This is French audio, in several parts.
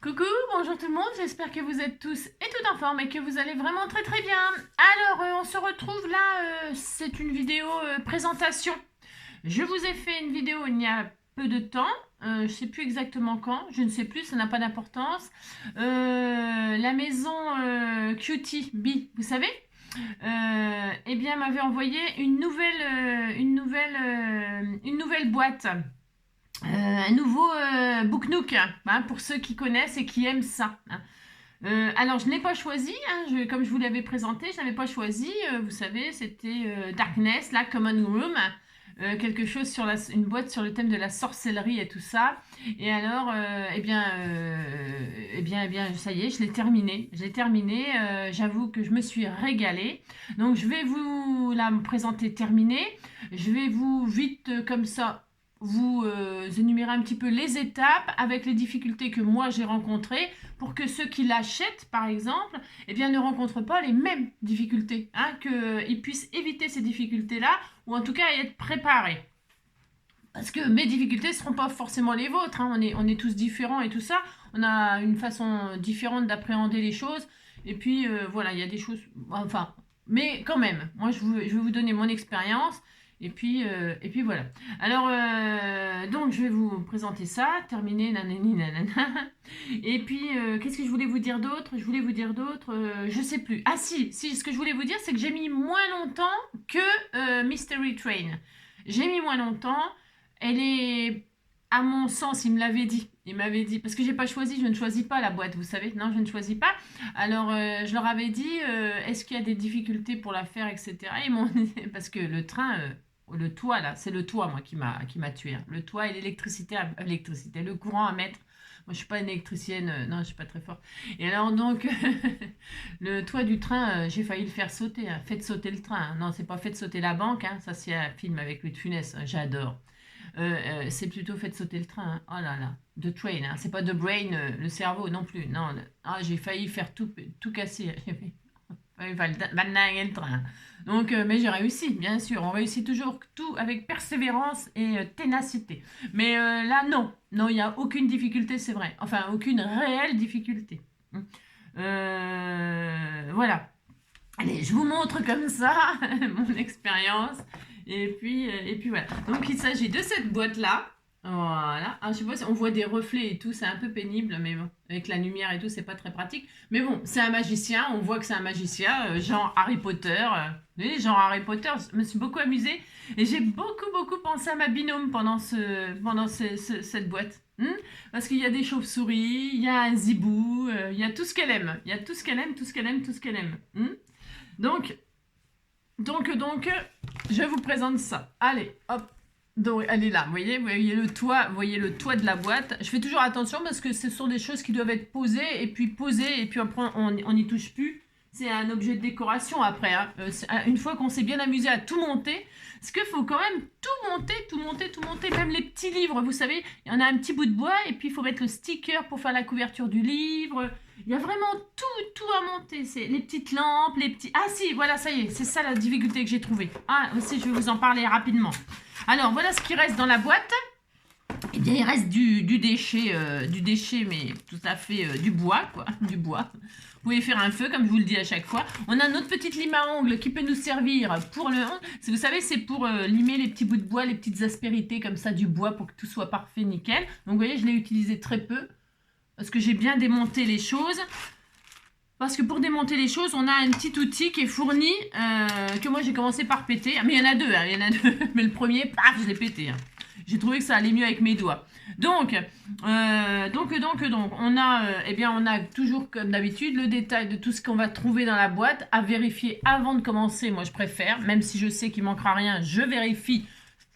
Coucou, bonjour tout le monde, j'espère que vous êtes tous et toutes en forme et que vous allez vraiment très très bien. Alors, on se retrouve là, c'est une vidéo présentation. Je vous ai fait une vidéo il y a peu de temps, je ne sais plus exactement quand, je ne sais plus, ça n'a pas d'importance. La maison Cutie Bee, vous savez eh bien, m'avait envoyé une nouvelle boîte. Un nouveau Book Nook, hein, pour ceux qui connaissent et qui aiment ça. Hein. Alors, je ne l'ai pas choisi, hein, comme je vous l'avais présenté, je n'avais pas choisi. Vous savez, c'était Darkness, la Common Room, quelque chose sur une boîte sur le thème de la sorcellerie et tout ça. Et alors, ça y est, je l'ai terminé. Je l'ai terminé. J'avoue que je me suis régalée. Donc, je vais vous la présenter terminée. Je vais vous vite comme ça vous énumérer un petit peu les étapes avec les difficultés que moi j'ai rencontrées pour que ceux qui l'achètent par exemple eh bien, ne rencontrent pas les mêmes difficultés, hein, qu'ils puissent éviter ces difficultés là ou en tout cas y être préparés. Parce que mes difficultés ne seront pas forcément les vôtres, hein. On est tous différents et tout ça, on a une façon différente d'appréhender les choses et puis voilà, il y a des choses, enfin, mais quand même, moi je vais vous donner mon expérience. Et puis voilà. Alors, donc je vais vous présenter ça, terminer, nanani, nanana. Et puis, qu'est-ce que je voulais vous dire d'autre? Je voulais vous dire d'autre, je sais plus. Ah si, ce que je voulais vous dire, c'est que j'ai mis moins longtemps que Mystery Train. J'ai mis moins longtemps. Elle est, à mon sens, il me l'avait dit. Il m'avait dit, parce que j'ai pas choisi, je ne choisis pas la boîte, vous savez. Non, je ne choisis pas. Alors, je leur avais dit, est-ce qu'il y a des difficultés pour la faire, etc. Ils m'ont dit, parce que le train, le toit là, c'est le toit moi qui m'a tué. Hein. Le toit et l'électricité, le courant à mettre. Moi, je suis pas une électricienne, non, je suis pas très forte. Et alors donc, le toit du train, j'ai failli le faire sauter. Hein. Faites sauter le train. Hein. Non, c'est pas faites sauter la banque. Hein. Ça, c'est un film avec Louis de Funès. Hein. J'adore. C'est plutôt faites sauter le train. Hein. Oh là là, The Train. Hein. C'est pas The Brain, le cerveau non plus. Non, j'ai failli faire tout casser. Il va le train. Donc, mais j'ai réussi, bien sûr. On réussit toujours tout avec persévérance et ténacité. Mais là, non. Non, il n'y a aucune difficulté, c'est vrai. Enfin, aucune réelle difficulté. Voilà. Allez, je vous montre comme ça mon expérience. Et puis voilà. Donc, il s'agit de cette boîte-là. Voilà. Alors, je sais pas si on voit des reflets et tout, c'est un peu pénible, mais bon, avec la lumière et tout, c'est pas très pratique. Mais bon, c'est un magicien, on voit que c'est un magicien, genre Harry Potter. Oui, genre Harry Potter, je me suis beaucoup amusée et j'ai beaucoup pensé à ma binôme pendant cette boîte. Parce qu'il y a des chauves-souris, il y a un zibou, il y a tout ce qu'elle aime. Il y a tout ce qu'elle aime, tout ce qu'elle aime, tout ce qu'elle aime. Donc, je vous présente ça. Allez, hop. Donc, elle est là, vous voyez le toit de la boîte. Je fais toujours attention parce que ce sont des choses qui doivent être posées, et puis après, on n'y touche plus. C'est un objet de décoration après. Hein. Une fois qu'on s'est bien amusé à tout monter, parce qu'il faut quand même tout monter, même les petits livres, vous savez, il y en a un petit bout de bois, et puis il faut mettre le sticker pour faire la couverture du livre. Il y a vraiment tout à monter. C'est les petites lampes, les petits... Ah si, voilà, ça y est, c'est ça la difficulté que j'ai trouvée. Ah, aussi, je vais vous en parler rapidement. Alors, voilà ce qui reste dans la boîte. Eh bien, il reste du déchet, mais tout à fait du bois, quoi, du bois. Vous pouvez faire un feu, comme je vous le dis à chaque fois. On a notre petite lime à ongles qui peut nous servir pour le... Vous savez, c'est pour limer les petits bouts de bois, les petites aspérités comme ça du bois pour que tout soit parfait, nickel. Donc, vous voyez, je l'ai utilisé très peu parce que j'ai bien démonté les choses. Parce que pour démonter les choses, on a un petit outil qui est fourni, que moi j'ai commencé par péter. Mais il y en a deux, hein, il y en a deux. Mais le premier, paf, je l'ai pété. Hein. J'ai trouvé que ça allait mieux avec mes doigts. Donc, on a, on a toujours comme d'habitude le détail de tout ce qu'on va trouver dans la boîte à vérifier avant de commencer. Moi, je préfère, même si je sais qu'il manquera rien, je vérifie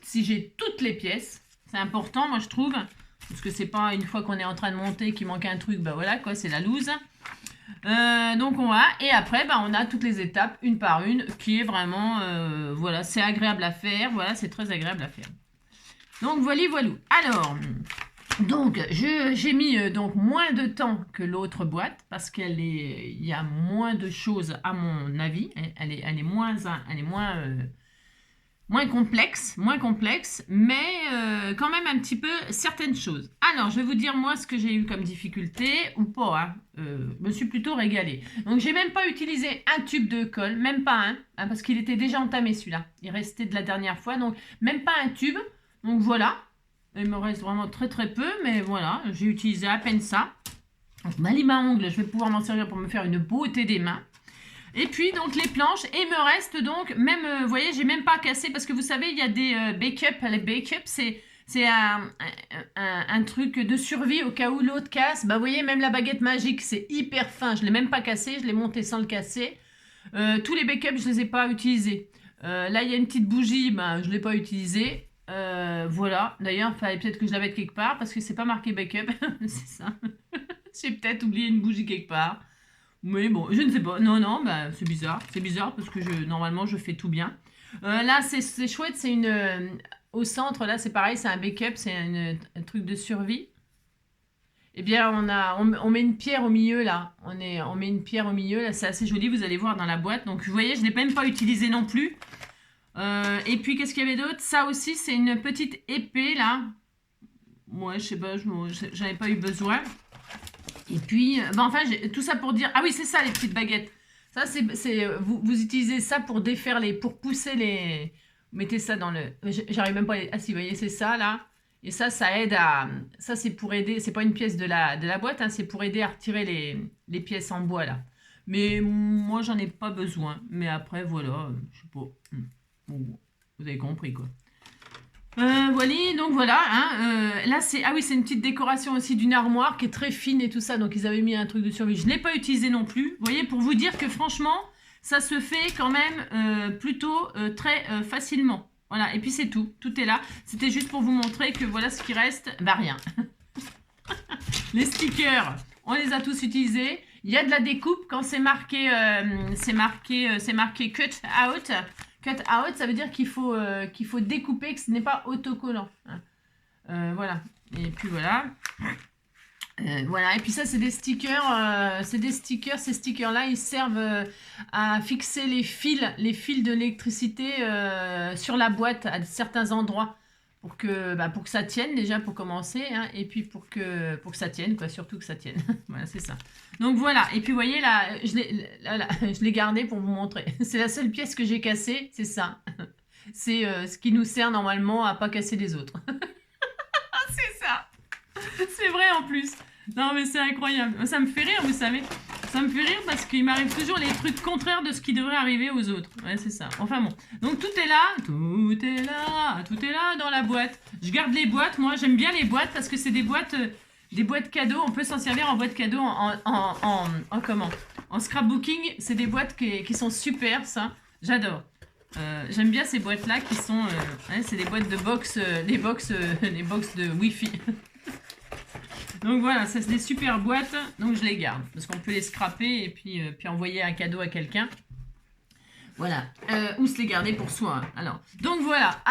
si j'ai toutes les pièces. C'est important, moi je trouve, parce que c'est pas une fois qu'on est en train de monter qu'il manque un truc, bah voilà quoi, c'est la loose. Donc et après on a toutes les étapes une par une qui est vraiment voilà, c'est agréable à faire, voilà, c'est très agréable à faire. Donc voilà. Alors donc j'ai mis donc moins de temps que l'autre boîte parce il y a moins de choses à mon avis, elle est moins moins complexe, mais quand même un petit peu certaines choses. Alors, je vais vous dire moi ce que j'ai eu comme difficulté, ou pas, hein. Je me suis plutôt régalée. Donc, j'ai même pas utilisé un tube de colle, même pas un, hein, parce qu'il était déjà entamé celui-là. Il restait de la dernière fois, donc même pas un tube. Donc voilà, il me reste vraiment très très peu, mais voilà, j'ai utilisé à peine ça. Donc, ma lime à ongles, je vais pouvoir m'en servir pour me faire une beauté des mains. Et puis donc les planches, et il me reste donc même, vous voyez, j'ai même pas cassé parce que vous savez, il y a des bake-up. Les bake-up, c'est un truc de survie au cas où l'autre casse. Bah vous voyez, même la baguette magique, c'est hyper fin. Je l'ai même pas cassé, je l'ai monté sans le casser. Tous les bake-up, je les ai pas utilisés. Là, il y a une petite bougie, bah, je l'ai pas utilisée. Voilà. D'ailleurs, il fallait peut-être que je la mette quelque part parce que c'est pas marqué bake-up. C'est ça. J'ai peut-être oublié une bougie quelque part. Oui, bon, je ne sais pas. Non, non, bah, c'est bizarre. C'est bizarre parce que normalement, je fais tout bien. Là, c'est chouette. C'est une. Au centre, là, c'est pareil. C'est un backup. C'est un truc de survie. Eh bien, on met une pierre au milieu, là. On met une pierre au milieu. Là, c'est assez joli. Vous allez voir dans la boîte. Donc, vous voyez, je ne l'ai même pas utilisé non plus. Et puis, qu'est-ce qu'il y avait d'autre? Ça aussi, c'est une petite épée, là. Ouais, je sais pas. J'avais pas eu besoin. Et puis, enfin, tout ça pour dire... Ah oui, c'est ça, les petites baguettes. Ça, vous utilisez ça pour défaire pour pousser les... Vous mettez ça dans le... J'arrive même pas à... Ah si, vous voyez, c'est ça, là. Et ça aide à... Ça, c'est pour aider... C'est pas une pièce de la boîte, hein, c'est pour aider à retirer les pièces en bois, là. Mais moi, j'en ai pas besoin. Mais après, voilà, je sais pas. Bon, vous avez compris, quoi. Voilà, donc voilà, hein, là c'est, ah oui, c'est une petite décoration aussi d'une armoire qui est très fine et tout ça, donc ils avaient mis un truc de survie, je ne l'ai pas utilisé non plus, vous voyez, pour vous dire que franchement, ça se fait quand même plutôt très facilement, voilà, et puis c'est tout, tout est là, c'était juste pour vous montrer que voilà ce qui reste, bah rien. Les stickers, on les a tous utilisés, il y a de la découpe quand c'est marqué cut out. Cut out, ça veut dire qu'il faut découper, que ce n'est pas autocollant. Voilà. Et puis voilà. Voilà. Et puis ça, c'est des stickers. Ces stickers-là, ils servent à fixer les fils de l'électricité sur la boîte à certains endroits. Pour que ça tienne déjà pour commencer, hein, et puis pour que ça tienne, quoi, surtout que ça tienne. Voilà, c'est ça. Donc voilà, et puis vous voyez là, je l'ai gardé pour vous montrer. C'est la seule pièce que j'ai cassée, c'est ça. C'est ce qui nous sert normalement à pas casser les autres. C'est ça. C'est vrai en plus. Non mais c'est incroyable. Ça me fait rire, vous savez. Ça me fait rire parce qu'il m'arrive toujours les trucs contraires de ce qui devrait arriver aux autres. Ouais, c'est ça. Enfin bon. Donc tout est là dans la boîte. Je garde les boîtes. Moi, j'aime bien les boîtes parce que c'est des boîtes cadeaux. On peut s'en servir en boîte cadeau en scrapbooking. C'est des boîtes qui sont super, ça. J'adore. J'aime bien ces boîtes-là qui sont... c'est des boîtes de box, les box de Wi-Fi. Donc voilà, ça c'est des super boîtes, donc je les garde. Parce qu'on peut les scraper et puis envoyer un cadeau à quelqu'un. Voilà, ou se les garder pour soi. Alors, donc voilà,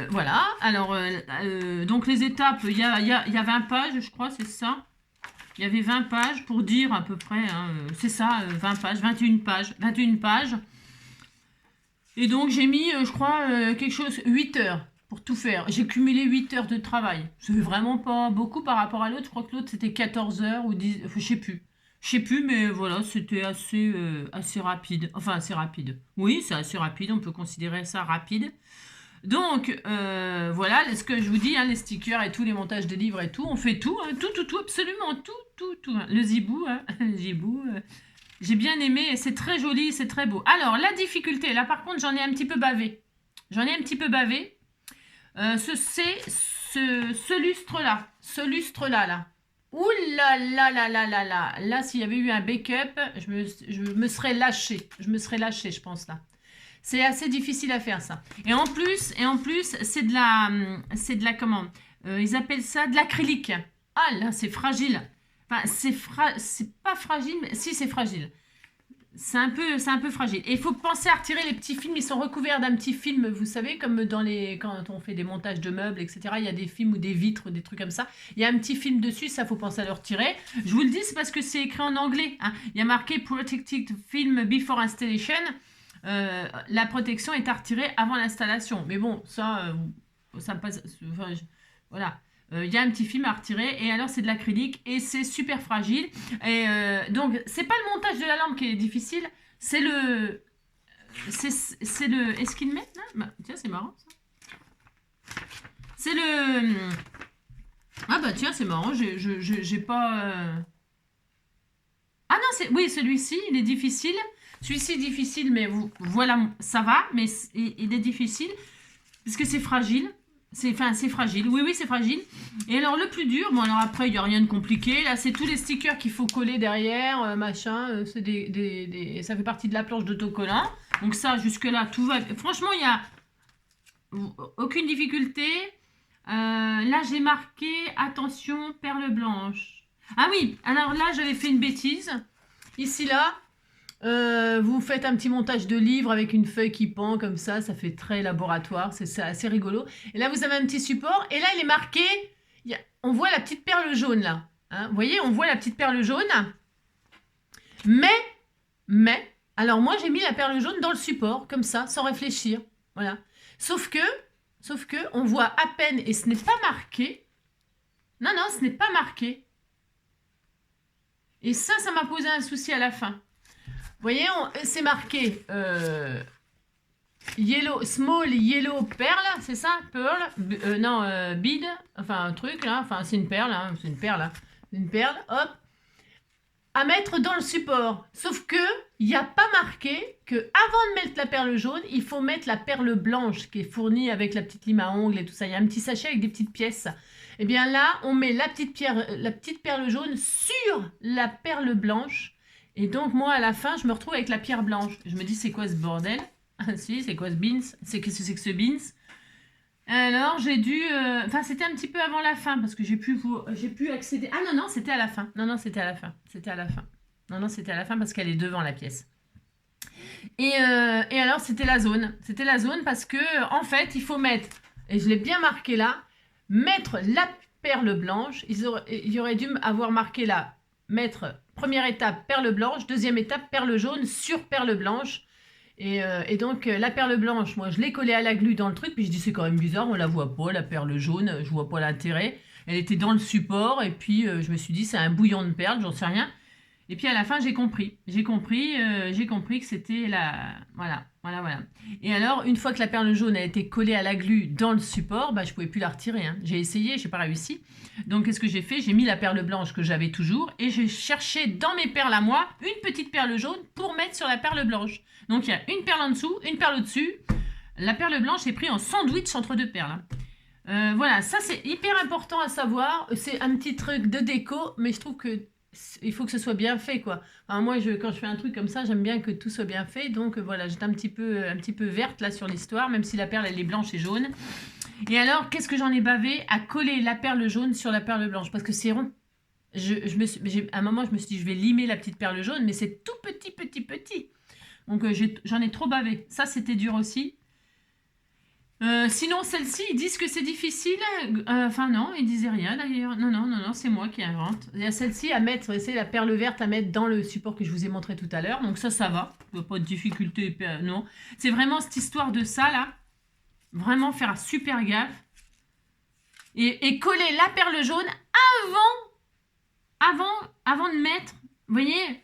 voilà. Alors, donc les étapes, il y a 20 pages, je crois, c'est ça. Il y avait 20 pages pour dire à peu près, hein, c'est ça, 20 pages, 21 pages. Et donc j'ai mis, je crois, quelque chose, 8 heures. Pour tout faire. J'ai cumulé 8 heures de travail. C'est vraiment pas beaucoup par rapport à l'autre. Je crois que l'autre c'était 14 heures ou 10. Je sais plus. Je sais plus, mais voilà, c'était assez rapide. Enfin, assez rapide. Oui, c'est assez rapide. On peut considérer ça rapide. Donc, voilà, ce que je vous dis, hein, les stickers et tout, les montages de livres et tout, on fait tout, hein, tout, absolument tout. Hein. Le zibou, hein, le zibou. J'ai bien aimé. C'est très joli, c'est très beau. Alors, la difficulté, là par contre, j'en ai un petit peu bavé. Ce lustre-là, là. Ouh là là là là là là. Là, s'il y avait eu un backup, je me serais lâchée. Je pense, là. C'est assez difficile à faire, ça. Et en plus, c'est de la, comment, ils appellent ça de l'acrylique. Ah là, c'est fragile. Enfin, c'est pas fragile, mais si, c'est fragile. C'est un peu fragile. Et il faut penser à retirer les petits films. Ils sont recouverts d'un petit film, vous savez, comme quand on fait des montages de meubles, etc. Il y a des films ou des vitres, des trucs comme ça. Il y a un petit film dessus, ça, faut penser à le retirer. Je vous le dis, c'est parce que c'est écrit en anglais. Hein. Il y a marqué Protected Film Before Installation. la protection est à retirer avant l'installation. Mais bon, ça me passe... Enfin, voilà. Il y a un petit film à retirer et alors c'est de l'acrylique et c'est super fragile. Et donc, c'est pas le montage de la lampe qui est difficile, c'est le... C'est le... Est-ce qu'il met là bah, tiens, c'est marrant ça. C'est le... Ah bah tiens, c'est marrant, j'ai pas... Ah non, oui, celui-ci, il est difficile. Celui-ci est difficile, mais voilà, ça va, mais il est difficile parce que c'est fragile. C'est fragile. Oui, c'est fragile. Et alors, le plus dur, bon, alors après, il n'y a rien de compliqué. Là, c'est tous les stickers qu'il faut coller derrière, machin. C'est ça fait partie de la planche d'autocollant. Donc ça, jusque-là, tout va... Franchement, il n'y a aucune difficulté. Là, j'ai marqué, attention, perle blanche. Ah oui, alors là, j'avais fait une bêtise. Ici, là, vous faites un petit montage de livre avec une feuille qui pend comme ça fait très laboratoire, c'est assez rigolo. Et là, vous avez un petit support, et là, il est marqué, on voit la petite perle jaune, là. Hein, vous voyez, on voit la petite perle jaune. Mais, alors moi, j'ai mis la perle jaune dans le support, comme ça, sans réfléchir. Voilà. Sauf que, on voit à peine, et ce n'est pas marqué. Non, ce n'est pas marqué. Et ça m'a posé un souci à la fin. Vous voyez, c'est marqué small yellow perle, c'est ça? Pearl? Bead, enfin un truc là, enfin c'est une perle, hein, c'est une perle, hein. Une perle, hop, à mettre dans le support. Sauf que il n'y a pas marqué que avant de mettre la perle jaune, il faut mettre la perle blanche qui est fournie avec la petite lime à ongles et tout ça. Il y a un petit sachet avec des petites pièces. Et bien là, on met la petite perle jaune sur la perle blanche. Et donc moi à la fin, je me retrouve avec la pierre blanche. Je me dis c'est quoi ce bordel? Ah si, c'est quoi ce beans? Qu'est-ce que c'est que ce beans? Alors j'ai dû... Enfin c'était un petit peu avant la fin parce que j'ai pu accéder... Ah non, c'était à la fin. Non, c'était à la fin. C'était à la fin. Non, c'était à la fin parce qu'elle est devant la pièce. Et alors c'était la zone. C'était la zone parce que en fait il faut mettre, et je l'ai bien marqué là, mettre la perle blanche. Il y aurait dû avoir marqué là, mettre première étape perle blanche, deuxième étape perle jaune sur perle blanche. Et donc la perle blanche, moi je l'ai collée à la glu dans le truc, puis je dis c'est quand même bizarre, on la voit pas, la perle jaune, je vois pas l'intérêt. Elle était dans le support, et puis je me suis dit c'est un bouillon de perles, j'en sais rien. Et puis à la fin j'ai compris que c'était la... Voilà. Et alors une fois que la perle jaune a été collée à la glu dans le support, bah, je pouvais plus la retirer, hein. J'ai essayé, j'ai pas réussi. Donc qu'est-ce que j'ai fait? J'ai mis la perle blanche que j'avais toujours, et j'ai cherché dans mes perles à moi une petite perle jaune pour mettre sur la perle blanche. Donc il y a une perle en dessous, une perle au-dessus. La perle blanche est prise en sandwich entre deux perles. Voilà, ça c'est hyper important à savoir. C'est un petit truc de déco, mais je trouve que il faut que ce soit bien fait, quoi. Enfin, moi, quand je fais un truc comme ça, j'aime bien que tout soit bien fait. Donc voilà, j'étais un petit peu verte là sur l'histoire, même si la perle elle est blanche et jaune. Et alors, qu'est-ce que j'en ai bavé à coller la perle jaune sur la perle blanche? Parce que c'est rond. À un moment, je me suis dit, je vais limer la petite perle jaune, mais c'est tout petit. Donc j'en ai trop bavé. Ça, c'était dur aussi. Sinon, celle-ci, ils disent que c'est difficile. Enfin, non, ils disaient rien d'ailleurs. Non, c'est moi qui invente. Il y a celle-ci à mettre, c'est la perle verte à mettre dans le support que je vous ai montré tout à l'heure. Donc ça va. Il n'y a pas de difficulté. Non. C'est vraiment cette histoire de ça, là. Vraiment faire super gaffe. Et coller la perle jaune avant de mettre. Vous voyez?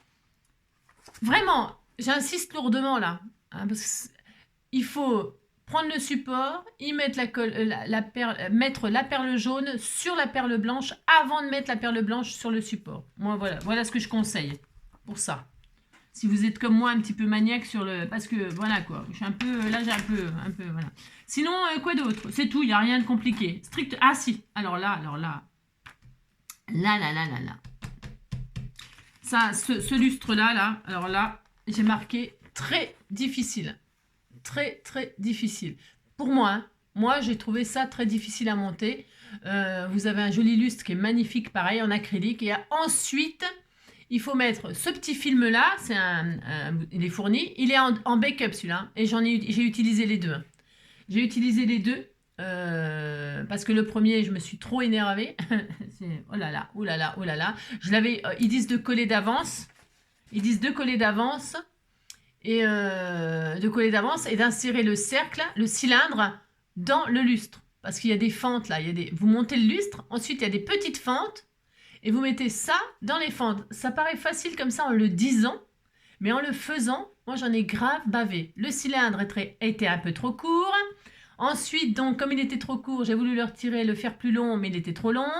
Vraiment, j'insiste lourdement là. Hein, parce qu'il faut prendre le support, y mettre mettre la perle jaune sur la perle blanche avant de mettre la perle blanche sur le support. Moi, voilà ce que je conseille pour ça. Si vous êtes comme moi un petit peu maniaque sur le... Parce que voilà quoi, je suis un peu... Là j'ai un peu voilà. Sinon, quoi d'autre? C'est tout, il n'y a rien de compliqué. Strict... Ah si, alors là. Ça, ce lustre-là, là, alors là, j'ai marqué très difficile. Très difficile. Pour moi, hein, moi j'ai trouvé ça très difficile à monter. Vous avez un joli lustre qui est magnifique, pareil, en acrylique. Et ensuite, il faut mettre ce petit film-là, il est fourni, il est en backup celui-là. Et j'ai utilisé les deux. J'ai utilisé les deux. Parce que le premier, je me suis trop énervée. Oh là là. Ils disent de coller d'avance. et de coller d'avance et d'insérer le cercle, le cylindre dans le lustre. Parce qu'il y a des fentes là, vous montez le lustre, ensuite il y a des petites fentes et vous mettez ça dans les fentes. Ça paraît facile comme ça en le disant, mais en le faisant, moi j'en ai grave bavé. Le cylindre était un peu trop court. Ensuite, donc, comme il était trop court, j'ai voulu le retirer, le faire plus long, mais il était trop long.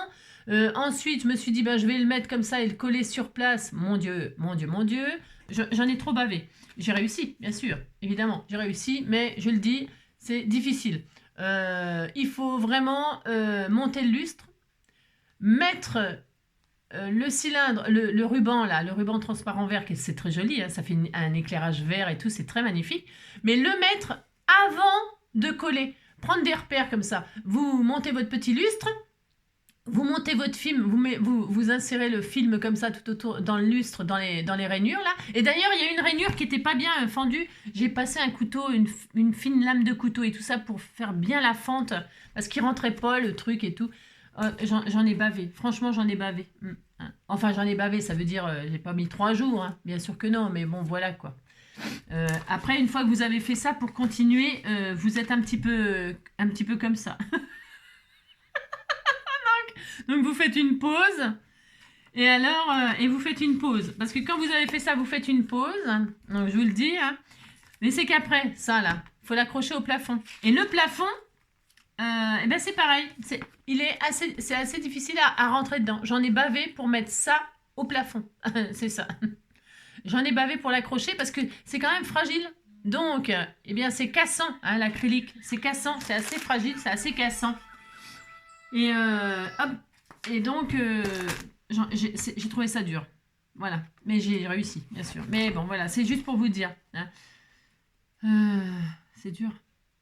Ensuite, je me suis dit, ben, je vais le mettre comme ça et le coller sur place. Mon Dieu, mon Dieu, mon Dieu. J'en ai trop bavé. J'ai réussi, bien sûr, évidemment, j'ai réussi, mais je le dis, c'est difficile. Il faut vraiment monter le lustre, mettre le cylindre, le ruban là, le ruban transparent vert, c'est très joli, hein, ça fait un éclairage vert et tout, c'est très magnifique, mais le mettre avant de coller, prendre des repères comme ça. Vous montez votre petit lustre, vous montez votre film, vous insérez le film comme ça tout autour dans le lustre, dans les rainures là. Et d'ailleurs, il y a une rainure qui n'était pas bien fendue. J'ai passé un couteau, une fine lame de couteau et tout ça pour faire bien la fente parce qu'il rentrait pas le truc et tout. J'en ai bavé. Franchement, j'en ai bavé. Enfin, j'en ai bavé, ça veut dire j'ai pas mis 3 jours. Hein. Bien sûr que non, mais bon, voilà quoi. Après, une fois que vous avez fait ça, pour continuer, vous êtes un petit peu comme ça. Donc vous faites une pause. Et alors, et vous faites une pause. Parce que quand vous avez fait ça, vous faites une pause. Donc je vous le dis. Hein. Mais c'est qu'après, ça là, il faut l'accrocher au plafond. Et le plafond, eh ben c'est pareil. C'est assez difficile à rentrer dedans. J'en ai bavé pour mettre ça au plafond. C'est ça. J'en ai bavé pour l'accrocher parce que c'est quand même fragile. Donc, eh bien c'est cassant, hein, l'acrylique. C'est cassant, c'est assez fragile, c'est assez cassant. Et hop. Et donc, j'ai trouvé ça dur. Voilà. Mais j'ai réussi, bien sûr. Mais bon, voilà, c'est juste pour vous dire. Hein. C'est dur.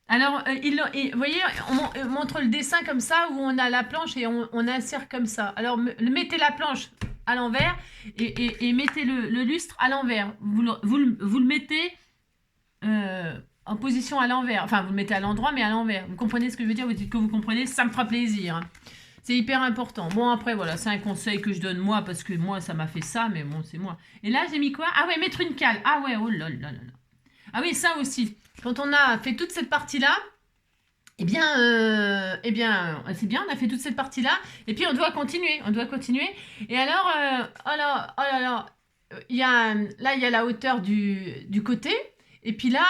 Alors, vous voyez, on montre le dessin comme ça, où on a la planche et on insère comme ça. Alors, mettez la planche à l'envers et mettez le lustre à l'envers. Vous le mettez en position à l'envers. Enfin, vous le mettez à l'endroit, mais à l'envers. Vous comprenez ce que je veux dire? Vous dites que vous comprenez, ça me fera plaisir. Hein. C'est hyper important. Bon, après, voilà, c'est un conseil que je donne moi, parce que moi, ça m'a fait ça, mais bon, c'est moi. Et là, j'ai mis quoi? Ah ouais, mettre une cale. Ah ouais, oh là là là là. Ah oui, ça aussi. Quand on a fait toute cette partie-là, eh bien, c'est bien, on a fait toute cette partie-là, et puis on doit continuer, Et alors, oh là là, il y a la hauteur du côté, et puis là,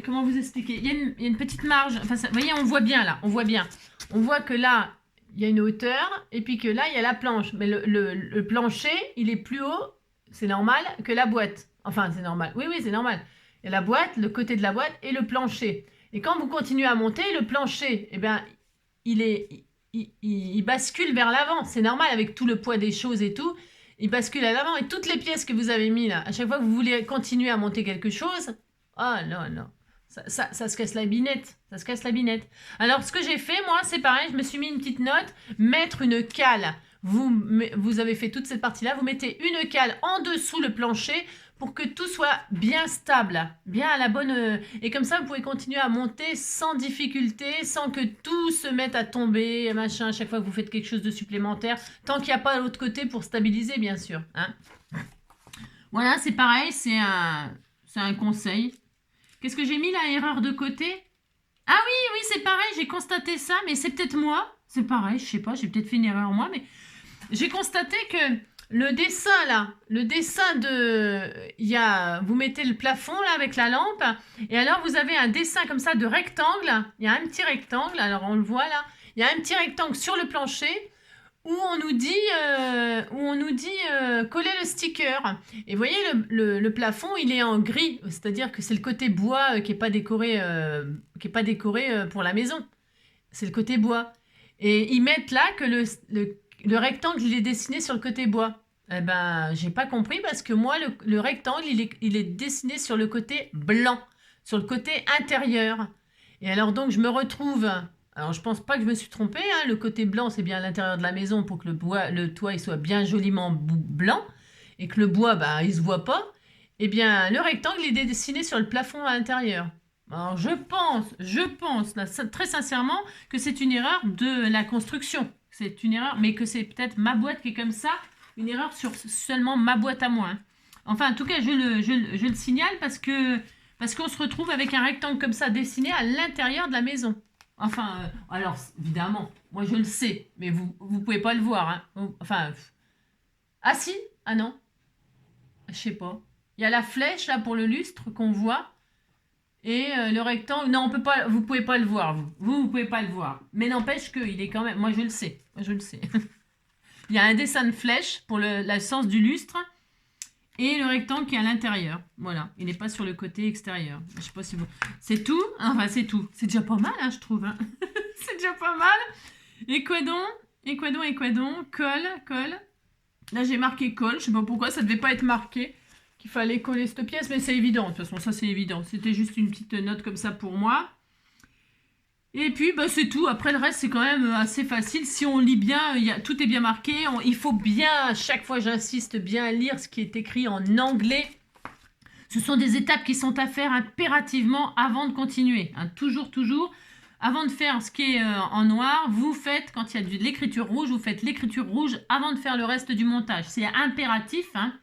comment vous expliquer? Il y a une petite marge, enfin, vous voyez, on voit bien là, on voit que là, il y a une hauteur, et puis que là, il y a la planche. Mais le plancher, il est plus haut, c'est normal, que la boîte. Enfin, c'est normal. Oui, c'est normal. Il y a la boîte, le côté de la boîte et le plancher. Et quand vous continuez à monter, le plancher, eh bien, il bascule vers l'avant. C'est normal avec tout le poids des choses et tout. Il bascule à l'avant. Et toutes les pièces que vous avez mis là, à chaque fois que vous voulez continuer à monter quelque chose, oh non. Ça se casse la binette. Ça se casse la binette. Alors, ce que j'ai fait, moi, c'est pareil. Je me suis mis une petite note. Mettre une cale. Vous avez fait toute cette partie-là. Vous mettez une cale en dessous le plancher pour que tout soit bien stable. Bien à la bonne... Et comme ça, vous pouvez continuer à monter sans difficulté, sans que tout se mette à tomber, machin, à chaque fois que vous faites quelque chose de supplémentaire. Tant qu'il n'y a pas l'autre côté pour stabiliser, bien sûr. Hein. Voilà, c'est pareil. C'est un conseil. Qu'est-ce que j'ai mis là, erreur de côté? Ah oui, c'est pareil, j'ai constaté ça, mais c'est peut-être moi. C'est pareil, je sais pas, j'ai peut-être fait une erreur moi, mais j'ai constaté que le dessin là, vous mettez le plafond là avec la lampe, et alors vous avez un dessin comme ça de rectangle, il y a un petit rectangle, alors on le voit là, il y a un petit rectangle sur le plancher, où on nous dit coller le sticker. Et vous voyez, le plafond, il est en gris. C'est-à-dire que c'est le côté bois qui n'est pas décoré, pour la maison. C'est le côté bois. Et ils mettent là que le rectangle, il est dessiné sur le côté bois. Eh ben, j'ai pas compris parce que moi, le rectangle, il est dessiné sur le côté blanc, sur le côté intérieur. Et alors donc, je me retrouve... Alors, je pense pas que je me suis trompée. Hein. Le côté blanc, c'est bien à l'intérieur de la maison pour que le toit il soit bien joliment blanc et que le bois, il se voit pas. Eh bien, le rectangle, il est dessiné sur le plafond à l'intérieur. Alors, je pense là, très sincèrement que c'est une erreur de la construction. C'est une erreur, mais que c'est peut-être ma boîte qui est comme ça. Une erreur sur seulement ma boîte à moi. Hein. Enfin, en tout cas, je le signale parce qu'on se retrouve avec un rectangle comme ça dessiné à l'intérieur de la maison. Enfin, alors, évidemment, moi je le sais, mais vous pouvez pas le voir. Hein. Enfin, ah si, ah non, je sais pas. Il y a la flèche là pour le lustre qu'on voit. Et le rectangle, non, on peut pas, vous pouvez pas le voir, vous pouvez pas le voir. Mais n'empêche qu'il est quand même, moi je le sais, moi je le sais. Il y a un dessin de flèche pour le sens du lustre et le rectangle qui est à l'intérieur. Voilà, il n'est pas sur le côté extérieur. Je sais pas si vous, c'est tout, enfin c'est tout. C'est déjà pas mal, hein, je trouve. Hein. C'est déjà pas mal. Et quoi donc? Et quoi donc? Et quoi donc? Colle. Là j'ai marqué colle, je sais pas pourquoi, ça devait pas être marqué. Qu'il fallait coller cette pièce, mais c'est évident, de toute façon, ça c'est évident. C'était juste une petite note comme ça pour moi. Et puis, bah, c'est tout. Après, le reste, c'est quand même assez facile. Si on lit bien, tout est bien marqué. Il faut bien, à chaque fois, j'insiste, bien lire ce qui est écrit en anglais. Ce sont des étapes qui sont à faire impérativement avant de continuer. Hein, toujours. Avant de faire ce qui est en noir, vous faites, quand il y a de l'écriture rouge, vous faites l'écriture rouge avant de faire le reste du montage. C'est impératif, hein.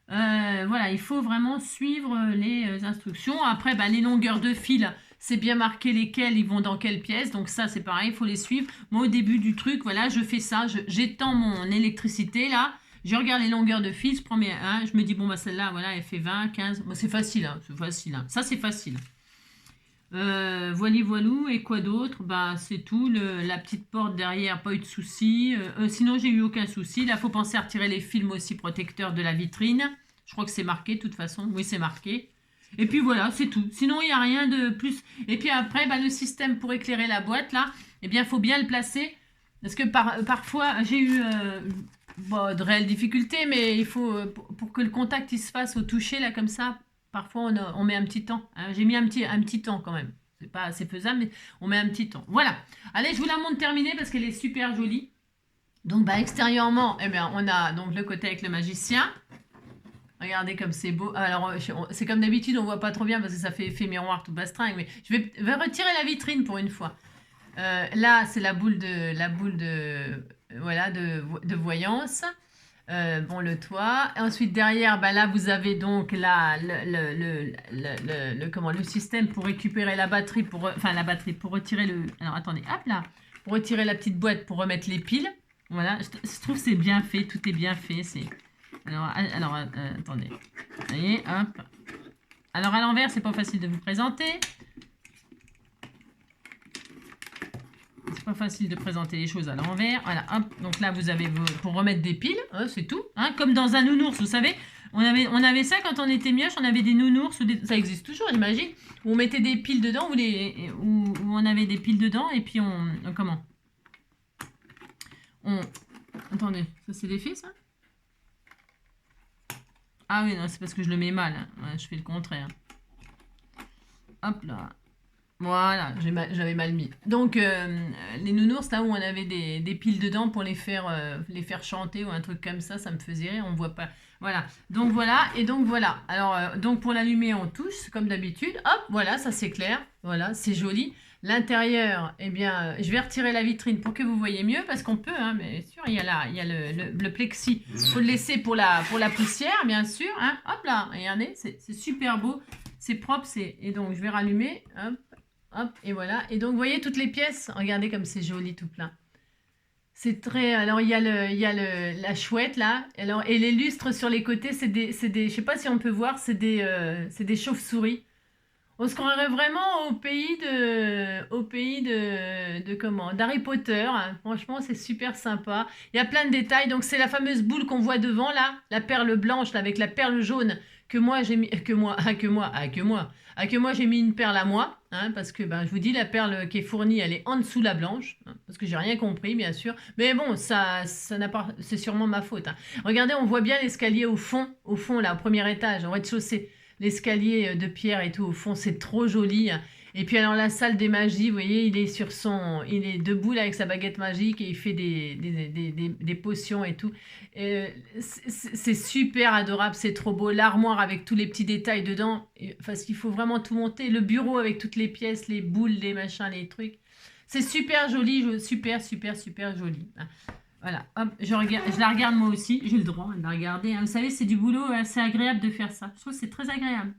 Voilà, il faut vraiment suivre les instructions. Après, bah, les longueurs de fil, c'est bien marqué lesquelles ils vont dans quelle pièce. Donc ça, c'est pareil, il faut les suivre. Moi, au début du truc, voilà, je fais ça. J'étends mon électricité, là. Je regarde les longueurs de fil. Je prends je me dis, bon, bah celle-là, voilà, elle fait 20, 15. Bon, c'est facile, hein, c'est facile. Hein. Ça, c'est facile. Voilou. Et quoi d'autre? Bah, c'est tout. La petite porte derrière, pas eu de souci. Sinon, j'ai eu aucun souci. Là, il faut penser à retirer les films aussi protecteurs de la vitrine. Je crois que c'est marqué, de toute façon. Oui, c'est marqué. Et puis voilà, c'est tout. Sinon, il n'y a rien de plus. Et puis après, bah, le système pour éclairer la boîte, là, eh bien, il faut bien le placer. Parce que parfois, j'ai eu de réelles difficultés, mais il faut, pour que le contact il se fasse au toucher, là, comme ça, parfois, on met un petit temps. Hein. J'ai mis un petit temps quand même. C'est pas assez faisable, mais on met un petit temps. Voilà. Allez, je vous la montre terminée parce qu'elle est super jolie. Donc, bah, extérieurement, eh bien, on a donc le côté avec le magicien. Regardez comme c'est beau. Alors, c'est comme d'habitude, on voit pas trop bien parce que ça fait effet miroir tout bastringue. Mais je vais retirer la vitrine pour une fois. Là, c'est la boule de voyance. Bon, le toit. Et ensuite, derrière, bah, là, vous avez donc le système pour récupérer la batterie, pour retirer le... Alors, attendez, hop là. Pour retirer la petite boîte pour remettre les piles. Voilà, je trouve que c'est bien fait, tout est bien fait. Alors attendez. Vous voyez, hop. Alors, à l'envers, c'est pas facile de vous présenter. C'est pas facile de présenter les choses à l'envers. Voilà, hop. Donc là, vous avez pour remettre des piles, hein, c'est tout. Hein, comme dans un nounours, vous savez. On avait ça quand on était mioche, on avait des nounours, ça existe toujours, j'imagine. Où on mettait des piles dedans, où on avait des piles dedans, et puis attendez, ça c'est l'effet, ça? Ah oui, non, c'est parce que je le mets mal. Hein. Ouais, je fais le contraire. Hop là. Voilà, j'avais mal mis. Donc, les nounours, là où on avait des piles dedans pour les faire chanter ou un truc comme ça me faisait rire, on voit pas. Voilà, donc voilà, et donc voilà. Alors, donc pour l'allumer, on touche, comme d'habitude. Hop, voilà, ça c'est clair. Voilà, c'est joli. L'intérieur, eh bien, je vais retirer la vitrine pour que vous voyez mieux, parce qu'on peut, hein, mais sûr, il y a le plexi. Il faut le laisser pour la poussière, bien sûr. Hein. Hop là, regardez, c'est super beau, c'est propre. Et donc, je vais rallumer. Hop. Hop, et voilà. Et donc, vous voyez toutes les pièces. Regardez comme c'est joli tout plein. C'est très... Alors, il y a la chouette, là. Alors, et les lustres sur les côtés, c'est des... Je sais pas si on peut voir, c'est des chauves-souris. On se croirait vraiment au pays de comment? D'Harry Potter. Hein. Franchement, c'est super sympa. Il y a plein de détails. Donc, c'est la fameuse boule qu'on voit devant, là. La perle blanche, là, avec la perle jaune que moi, j'ai mis... Que moi, j'ai mis une perle à moi. Hein, parce que, ben, je vous dis, la perle qui est fournie, elle est en dessous la blanche. Hein, parce que j'ai rien compris, bien sûr. Mais bon, ça n'a pas... C'est sûrement ma faute. Hein. Regardez, on voit bien l'escalier au fond, là, au premier étage, au rez-de-chaussée. L'escalier de pierre et tout au fond, c'est trop joli. Et puis alors la salle des magies, vous voyez, il est debout là avec sa baguette magique et il fait des potions et tout. C'est super adorable, c'est trop beau. L'armoire avec tous les petits détails dedans, parce qu'il faut vraiment tout monter. Le bureau avec toutes les pièces, les boules, les machins, les trucs. C'est super joli, super joli. Voilà, hop, je la regarde moi aussi, j'ai le droit de la regarder, hein. Vous savez, c'est du boulot assez agréable de faire ça. Je trouve que c'est très agréable.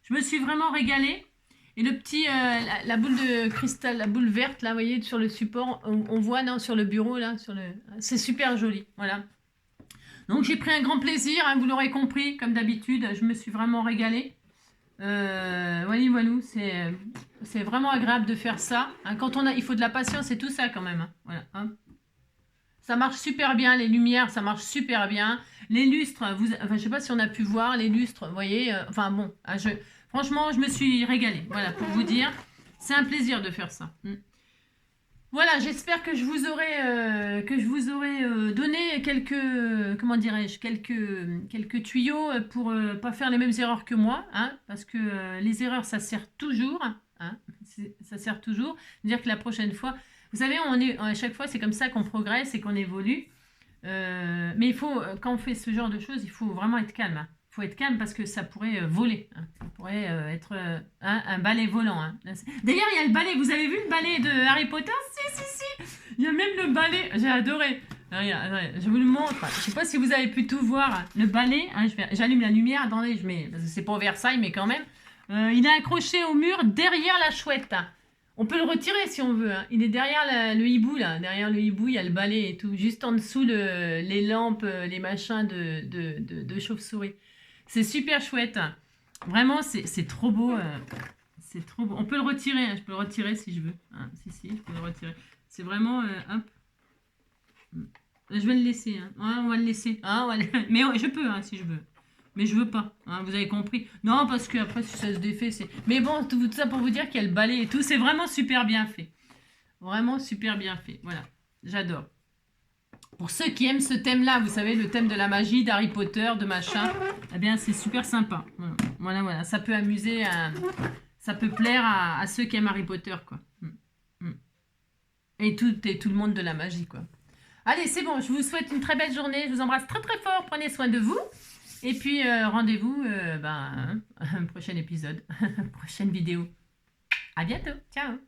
Je me suis vraiment régalée. Et le petit, la boule de cristal, la boule verte, là, vous voyez, sur le support, on voit, non, sur le bureau, là, c'est super joli, voilà. Donc, j'ai pris un grand plaisir, hein, vous l'aurez compris, comme d'habitude, je me suis vraiment régalée. Voilà, c'est vraiment agréable de faire ça. Hein. Il faut de la patience et tout ça, quand même. Hein. Voilà, hein. Ça marche super bien, les lumières, ça marche super bien. Les lustres, enfin, je sais pas si on a pu voir les lustres, vous voyez. Enfin bon, hein, franchement, je me suis régalée. Voilà, pour vous dire, c'est un plaisir de faire ça. Voilà, j'espère que je vous aurai donné quelques, comment dirais-je, quelques tuyaux pour pas faire les mêmes erreurs que moi, hein, parce que les erreurs, ça sert toujours, hein, ça sert toujours. Dire que la prochaine fois, vous savez, à chaque fois, c'est comme ça qu'on progresse et qu'on évolue. Mais quand on fait ce genre de choses, il faut vraiment être calme. Hein. Il faut être calme parce que ça pourrait voler. Hein. Ça pourrait être un balai volant. Hein. D'ailleurs, il y a le balai. Vous avez vu le balai de Harry Potter? Si. Il y a même le balai. J'ai adoré. Regarde, je vous le montre. Je ne sais pas si vous avez pu tout voir. Le balai. Hein, j'allume la lumière. Attendez, parce que c'est pas au Versailles, mais quand même. Il est accroché au mur derrière la chouette. On peut le retirer si on veut. Hein. Il est derrière le hibou, là. Derrière le hibou, il y a le balai et tout. Juste en dessous, les lampes, les machins de chauve-souris. C'est super chouette. Hein. Vraiment, c'est trop beau. C'est trop beau. On peut le retirer. Hein. Je peux le retirer si je veux. Hein. Si, je peux le retirer. C'est vraiment... hop. Je vais le laisser. Hein. Ouais, on va le laisser. Hein, mais je peux, hein, si je veux. Mais je veux pas, hein, vous avez compris. Non, parce que après si ça se défait, c'est... Mais bon, tout ça pour vous dire qu'il y a le balai et tout, c'est vraiment super bien fait. Vraiment super bien fait, voilà. J'adore. Pour ceux qui aiment ce thème-là, vous savez, le thème de la magie, d'Harry Potter, de machin, eh bien, c'est super sympa. Voilà. Ça peut amuser, ça peut plaire à ceux qui aiment Harry Potter, quoi. Et tout le monde de la magie, quoi. Allez, c'est bon, je vous souhaite une très belle journée. Je vous embrasse très très fort. Prenez soin de vous. Et puis, rendez-vous un prochain épisode, prochaine vidéo. À bientôt. Ciao.